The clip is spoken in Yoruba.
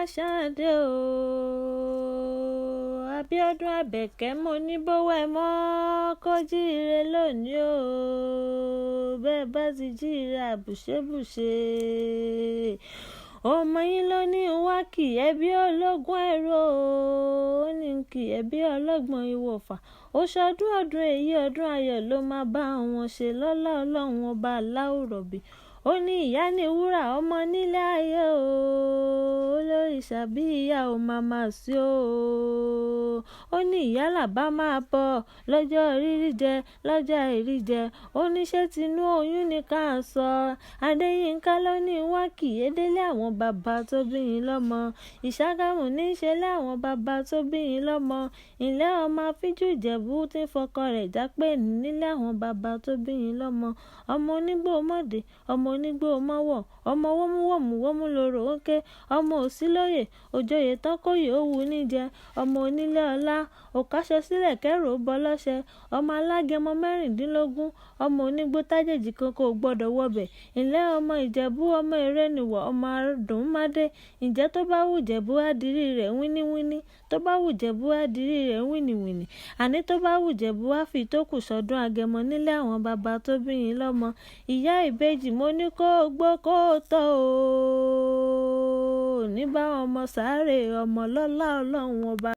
Fọláṣadé o. Abíọ́dún Àbẹ̀kẹ́ mo ní bówó ẹ mọ́ kó jíire lónìí o. Bẹ́ẹ̀ bá ti jíire àbùṣebùṣe. Ọmọ yín ló ní wá kì í bí ológun ẹ̀rọ ó ní kì í bí ọlọ́gbọ́n ìwọ̀fà. Ó ṣọdún ọdún èyí ọdún ayọ̀ ló máa bá wọn ṣe lọ́lá ọlọ́run ọba aláwùrọ̀bì. Ó ní ìyá ní wúrà ọmọ nílé ayé o. Olórìṣà bí ìyá ò máa máa sí o. Ó ní ìyá làbá máa bọ̀ lọ́jọ́ rírí jẹ lọ́jọ́ àìrí jẹ. Ó ní ṣé tinú oyún ni ká sọ. Adéyínká ló ní wá kì í délé àwọn bàbá tó bí yín lọ́mọ. Ìṣàgámù ní í ṣe lé àwọn bàbá tó bí yín lọ́mọ. Ilé ọmọ afíjú Ìjẹ̀bú tí ń fọkọ rẹ̀ jápé nílé àwọn bàbá tó bí yín lọ́mọ. Ọmọ onígbò mọ́dé ọmọ onígbò mọ́wọ̀ ọmọ wọ́múwọ́mú lóró ń ké ọmọ òsílóyè òjòyè tán kóyè ó wù ní jẹ ọmọ onílé ọlá òkáṣọ sílẹ̀ kẹ́rù ó bọ́ lọ́ṣẹ ọmọ alágẹmọ 16 ọmọ onígbò tájèjì kan kò gbọ́dọ̀ wọbẹ̀. Ǹlẹ́ ọmọ Ìjẹ̀bú ọmọ Eréniwọ̀ ọmọ Adùnmádé. Ǹjẹ́ tó bá wù Jẹ̀bú á dirí rẹ̀ wíníwíní tó bá wù Jẹ̀bú á dirí rẹ̀ wíníwíní. Àní tó bá wù Jẹ̀bú á fi ìtókù sọdún Agẹmọ nílé àwọn bàbá tó bí yín lọ́mọ. Ìyá ìbejì mo ní kó gbó kó tọ́ o. Ní bá ọmọ sáré ọmọ lọ́lá ọlọ́run ọba.